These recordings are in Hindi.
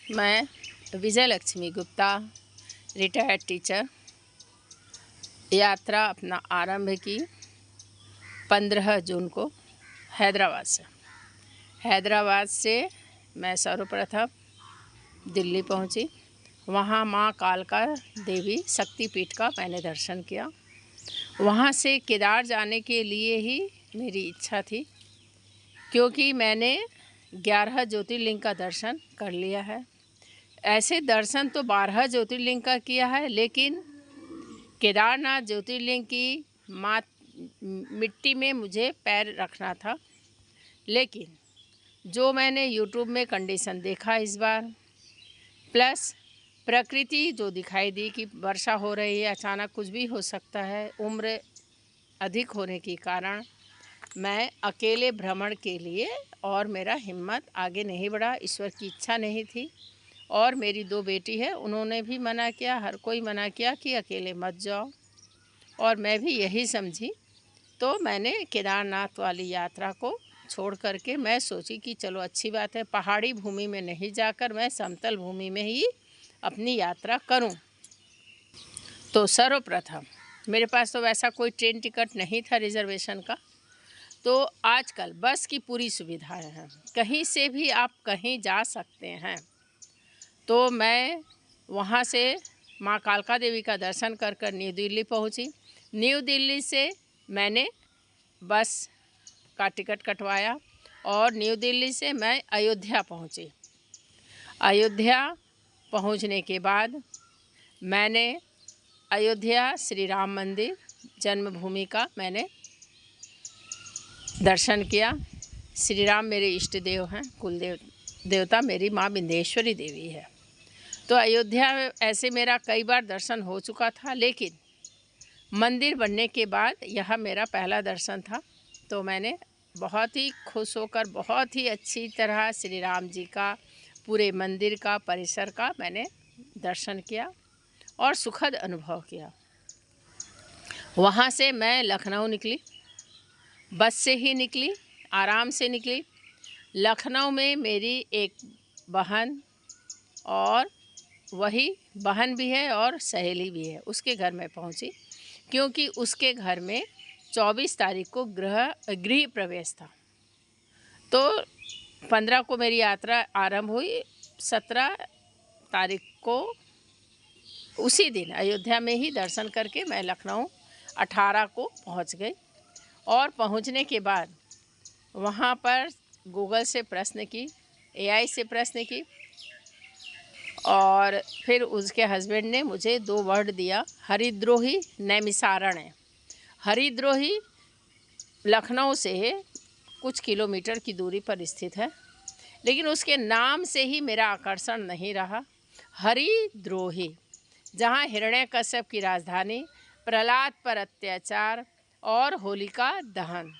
मैं विजय लक्ष्मी गुप्ता, रिटायर्ड टीचर, यात्रा अपना आरंभ की 15 जून को हैदराबाद से मैं सर्वप्रथम दिल्ली पहुंची। वहां मां कालका देवी शक्तिपीठ का मैंने दर्शन किया। वहां से केदार जाने के लिए ही मेरी इच्छा थी, क्योंकि मैंने 11 ज्योतिर्लिंग का दर्शन कर लिया है। ऐसे दर्शन तो 12 ज्योतिर्लिंग का किया है, लेकिन केदारनाथ ज्योतिर्लिंग की मिट्टी में मुझे पैर रखना था। लेकिन जो मैंने यूट्यूब में कंडीशन देखा इस बार, प्लस प्रकृति जो दिखाई दी कि वर्षा हो रही है, अचानक कुछ भी हो सकता है, उम्र अधिक होने के कारण मैं अकेले भ्रमण के लिए और मेरा हिम्मत आगे नहीं बढ़ा। ईश्वर की इच्छा नहीं थी। और मेरी 2 बेटी है, उन्होंने भी मना किया, हर कोई मना किया कि अकेले मत जाओ, और मैं भी यही समझी। तो मैंने केदारनाथ वाली यात्रा को छोड़ करके मैं सोची कि चलो अच्छी बात है, पहाड़ी भूमि में नहीं जाकर मैं समतल भूमि में ही अपनी यात्रा करूं। तो सर्वप्रथम मेरे पास तो वैसा कोई ट्रेन टिकट नहीं था रिजर्वेशन का। तो आजकल बस की पूरी सुविधाएं हैं, कहीं से भी आप कहीं जा सकते हैं। तो मैं वहाँ से माँ कालका देवी का दर्शन कर कर न्यू दिल्ली पहुँची। न्यू दिल्ली से मैंने बस का टिकट कटवाया और न्यू दिल्ली से मैं अयोध्या पहुँची। अयोध्या पहुँचने के बाद मैंने अयोध्या श्री राम मंदिर जन्मभूमि का मैंने दर्शन किया। श्री राम मेरे इष्ट देव हैं, कुल देवता मेरी माँ विंध्येश्वरी देवी है। तो अयोध्या में ऐसे मेरा कई बार दर्शन हो चुका था, लेकिन मंदिर बनने के बाद यह मेरा पहला दर्शन था। तो मैंने बहुत ही खुश होकर बहुत ही अच्छी तरह श्री राम जी का, पूरे मंदिर का, परिसर का मैंने दर्शन किया और सुखद अनुभव किया। वहाँ से मैं लखनऊ निकली, बस से ही निकली, आराम से निकली। लखनऊ में मेरी एक बहन, और वही बहन भी है और सहेली भी है, उसके घर में पहुंची, क्योंकि उसके घर में 24 तारीख को गृह प्रवेश था। तो 15 को मेरी यात्रा आरंभ हुई, 17 तारीख को उसी दिन अयोध्या में ही दर्शन करके मैं लखनऊ 18 को पहुंच गई। और पहुंचने के बाद वहां पर गूगल से प्रश्न की, AI से प्रश्न की, और फिर उसके हस्बैंड ने मुझे 2 वर्ड दिया, हरिद्रोही, नैमिषारण्य। हरिद्रोही लखनऊ से कुछ किलोमीटर की दूरी पर स्थित है, लेकिन उसके नाम से ही मेरा आकर्षण नहीं रहा। हरिद्रोही, जहाँ हिरण्यकश्यप की राजधानी, प्रहलाद पर अत्याचार और होलिका दहन,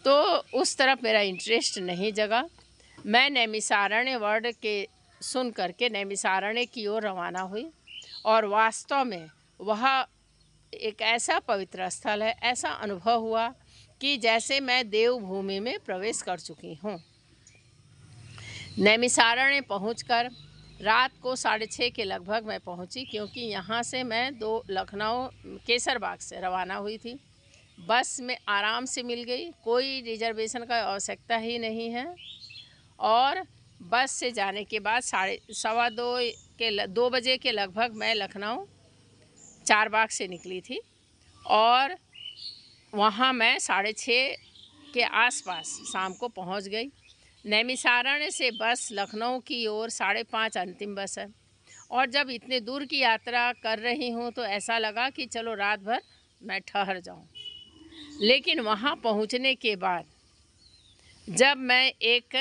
तो उस तरफ मेरा इंटरेस्ट नहीं जगा। मैं नैमिषारण्य वर्ड के सुन करके नैमिषारण्य की ओर रवाना हुई, और वास्तव में वह एक ऐसा पवित्र स्थल है, ऐसा अनुभव हुआ कि जैसे मैं देवभूमि में प्रवेश कर चुकी हूँ। नैमिषारण्य पहुंचकर रात को 6:30 के लगभग मैं पहुंची, क्योंकि यहाँ से मैं लखनऊ केसरबाग से रवाना हुई थी। बस में आराम से मिल गई, कोई रिजर्वेशन का आवश्यकता ही नहीं है। और बस से जाने के बाद 2 बजे के लगभग मैं लखनऊ चारबाग से निकली थी, और वहाँ मैं 6:30 के आसपास शाम को पहुँच गई। नैमिषारण्य से बस लखनऊ की ओर 5:30 अंतिम बस है। और जब इतने दूर की यात्रा कर रही हूँ तो ऐसा लगा कि चलो रात भर मैं ठहर जाऊँ। लेकिन वहाँ पहुँचने के बाद जब मैं एक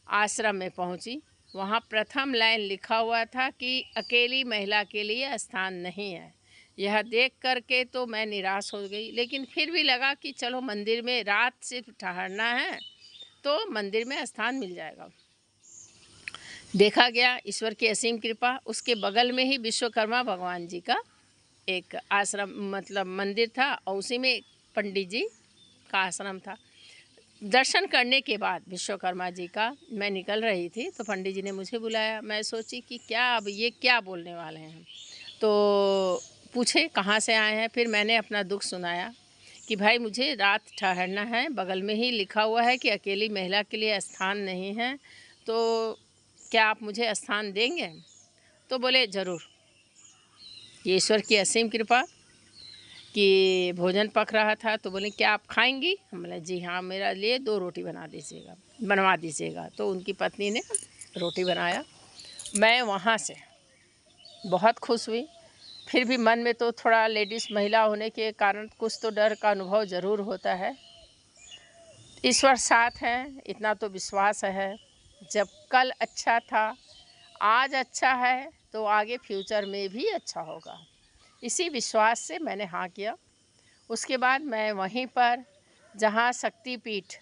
आश्रम में पहुँची, वहाँ प्रथम लाइन लिखा हुआ था कि अकेली महिला के लिए स्थान नहीं है। यह देख करके तो मैं निराश हो गई, लेकिन फिर भी लगा कि चलो मंदिर में रात सिर्फ ठहरना है तो मंदिर में स्थान मिल जाएगा। देखा गया ईश्वर की असीम कृपा, उसके बगल में ही विश्वकर्मा भगवान जी का एक आश्रम मतलब मंदिर था, और उसी में पंडित जी का आश्रम था। दर्शन करने के बाद विश्वकर्मा जी का मैं निकल रही थी तो पंडित जी ने मुझे बुलाया। मैं सोची कि क्या अब ये क्या बोलने वाले हैं, तो पूछे कहाँ से आए हैं। फिर मैंने अपना दुख सुनाया कि भाई मुझे रात ठहरना है, बगल में ही लिखा हुआ है कि अकेली महिला के लिए स्थान नहीं है, तो क्या आप मुझे स्थान देंगे। तो बोले ज़रूर। ये ईश्वर की असीम कृपा कि भोजन पक रहा था तो बोले क्या आप खाएंगी। हम बोले जी हाँ, मेरा लिए 2 रोटी बनवा दीजिएगा। तो उनकी पत्नी ने रोटी बनाया। मैं वहाँ से बहुत खुश हुई। फिर भी मन में तो थोड़ा लेडीज़ महिला होने के कारण कुछ तो डर का अनुभव ज़रूर होता है। ईश्वर साथ हैं इतना तो विश्वास है। जब कल अच्छा था, आज अच्छा है, तो आगे फ्यूचर में भी अच्छा होगा। इसी विश्वास से मैंने हाँ किया। उसके बाद मैं वहीं पर जहाँ शक्तिपीठ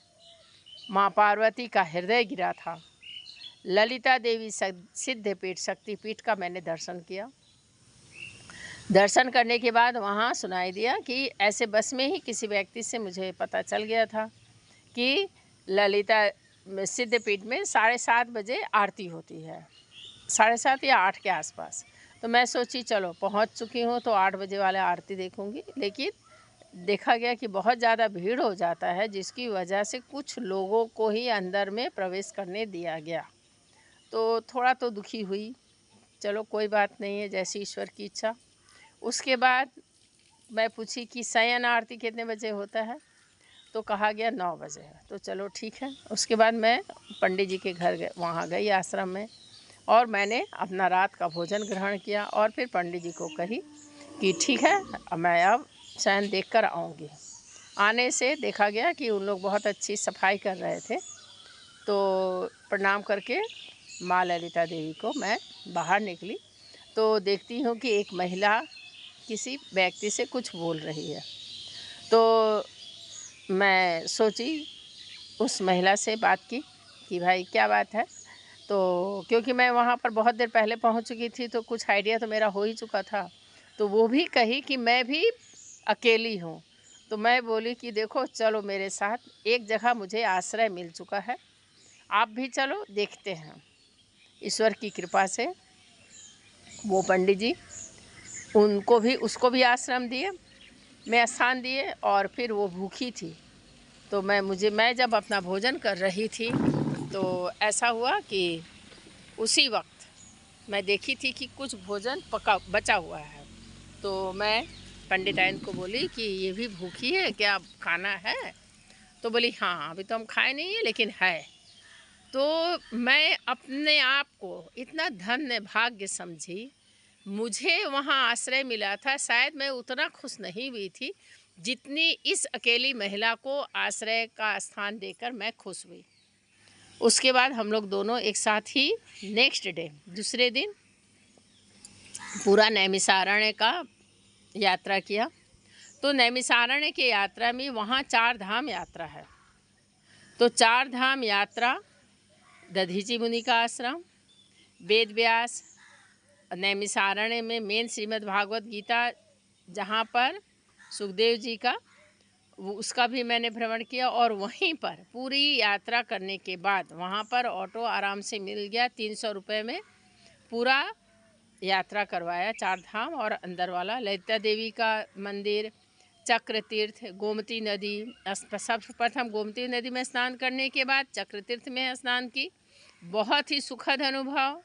माँ पार्वती का हृदय गिरा था, ललिता देवी सिद्धपीठ शक्तिपीठ का मैंने दर्शन किया। दर्शन करने के बाद वहाँ सुनाई दिया कि ऐसे बस में ही किसी व्यक्ति से मुझे पता चल गया था कि ललिता सिद्धपीठ में 7:30 बजे आरती होती है, 7:30 या 8 के आसपास। तो मैं सोची चलो पहुँच चुकी हूँ तो 8 बजे वाले आरती देखूँगी। लेकिन देखा गया कि बहुत ज़्यादा भीड़ हो जाता है, जिसकी वजह से कुछ लोगों को ही अंदर में प्रवेश करने दिया गया। तो थोड़ा तो दुखी हुई। चलो कोई बात नहीं है, जैसी ईश्वर की इच्छा। उसके बाद मैं पूछी कि शयन आरती कितने बजे होता है, तो कहा गया 9 बजे है। तो चलो ठीक है। उसके बाद मैं पंडित जी के घर वहाँ गई आश्रम में, और मैंने अपना रात का भोजन ग्रहण किया। और फिर पंडित जी को कही कि ठीक है, मैं अब शयन देख कर आऊँगी। आने से देखा गया कि उन लोग बहुत अच्छी सफाई कर रहे थे। तो प्रणाम करके माँ ललिता देवी को मैं बाहर निकली तो देखती हूँ कि एक महिला किसी व्यक्ति से कुछ बोल रही है। तो मैं सोची, उस महिला से बात की कि भाई क्या बात है। तो क्योंकि मैं वहाँ पर बहुत देर पहले पहुँच चुकी थी तो कुछ आइडिया तो मेरा हो ही चुका था। तो वो भी कही कि मैं भी अकेली हूँ। तो मैं बोली कि देखो चलो मेरे साथ, एक जगह मुझे आश्रय मिल चुका है, आप भी चलो देखते हैं। ईश्वर की कृपा से वो पंडित जी उसको भी आश्रम दिए, मैं स्थान दिए। और फिर वो भूखी थी तो मैं जब अपना भोजन कर रही थी तो ऐसा हुआ कि उसी वक्त मैं देखी थी कि कुछ भोजन बचा हुआ है। तो मैं पंडिताइन को बोली कि ये भी भूखी है, क्या खाना है। तो बोली हाँ, अभी तो हम खाए नहीं है लेकिन है। तो मैं अपने आप को इतना धन्य भाग्य समझी, मुझे वहाँ आश्रय मिला था। शायद मैं उतना खुश नहीं हुई थी जितनी इस अकेली महिला को आश्रय का स्थान देकर मैं खुश हुई। उसके बाद हम लोग दोनों एक साथ ही नेक्स्ट डे, दूसरे दिन पूरा नैमिषारण्य का यात्रा किया। तो नैमिषारण्य की यात्रा में वहाँ 4 धाम यात्रा है। तो 4 धाम यात्रा, दधीची मुनि का आश्रम, वेद व्यास, नैमिषारण्य में मेन श्रीमद् भागवत गीता जहाँ पर सुखदेव जी का, उसका भी मैंने भ्रमण किया। और वहीं पर पूरी यात्रा करने के बाद वहाँ पर ऑटो आराम से मिल गया, 300 रुपये में पूरा यात्रा करवाया 4 धाम और अंदर वाला ललिता देवी का मंदिर, चक्र तीर्थ, गोमती नदी। सर्वप्रथम गोमती नदी में स्नान करने के बाद चक्र तीर्थ में स्नान की। बहुत ही सुखद अनुभव।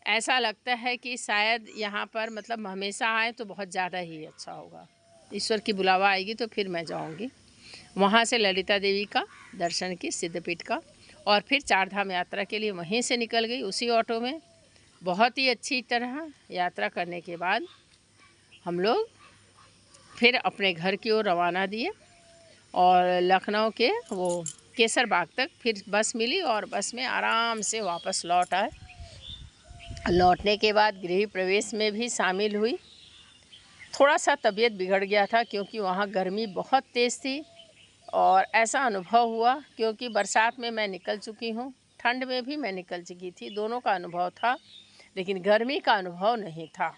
ऐसा लगता है कि शायद यहाँ पर मतलब हमेशा आए तो बहुत ज़्यादा ही अच्छा होगा। ईश्वर की बुलावा आएगी तो फिर मैं जाऊँगी। वहाँ से ललिता देवी का दर्शन की, सिद्धपीठ का, और फिर 4 धाम यात्रा के लिए वहीं से निकल गई उसी ऑटो में। बहुत ही अच्छी तरह यात्रा करने के बाद हम लोग फिर अपने घर की ओर रवाना दिए और लखनऊ के वो केसर बाग तक फिर बस मिली और बस में आराम से वापस लौट आए। लौटने के बाद गृह प्रवेश में भी शामिल हुई। थोड़ा सा तबीयत बिगड़ गया था क्योंकि वहाँ गर्मी बहुत तेज़ थी और ऐसा अनुभव हुआ क्योंकि बरसात में मैं निकल चुकी हूँ, ठंड में भी मैं निकल चुकी थी, दोनों का अनुभव था, लेकिन गर्मी का अनुभव नहीं था।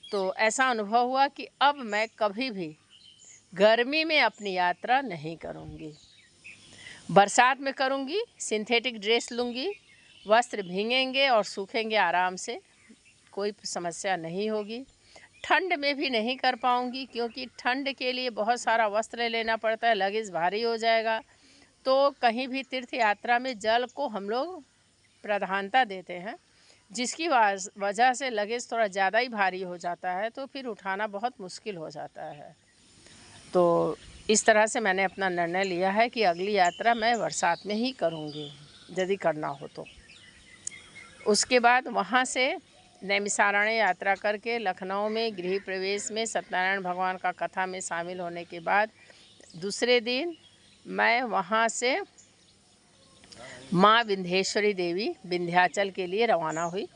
तो ऐसा अनुभव हुआ कि अब मैं कभी भी गर्मी में अपनी यात्रा नहीं करूँगी। बरसात में करूँगी, सिंथेटिक ड्रेस लूँगी, वस्त्र भीगेंगे और सूखेंगे आराम से, कोई समस्या नहीं होगी। ठंड में भी नहीं कर पाऊँगी क्योंकि ठंड के लिए बहुत सारा वस्त्र लेना पड़ता है, लगेज भारी हो जाएगा। तो कहीं भी तीर्थ यात्रा में जल को हम लोग प्रधानता देते हैं, जिसकी वजह से लगेज थोड़ा ज़्यादा ही भारी हो जाता है, तो फिर उठाना बहुत मुश्किल हो जाता है। तो इस तरह से मैंने अपना निर्णय लिया है कि अगली यात्रा मैं बरसात में ही करूँगी, यदि करना हो तो। उसके बाद वहाँ से नैमिषारण्य यात्रा करके लखनऊ में गृह प्रवेश में सत्यनारायण भगवान का कथा में शामिल होने के बाद दूसरे दिन मैं वहाँ से माँ विंध्येश्वरी देवी विंध्याचल के लिए रवाना हुई।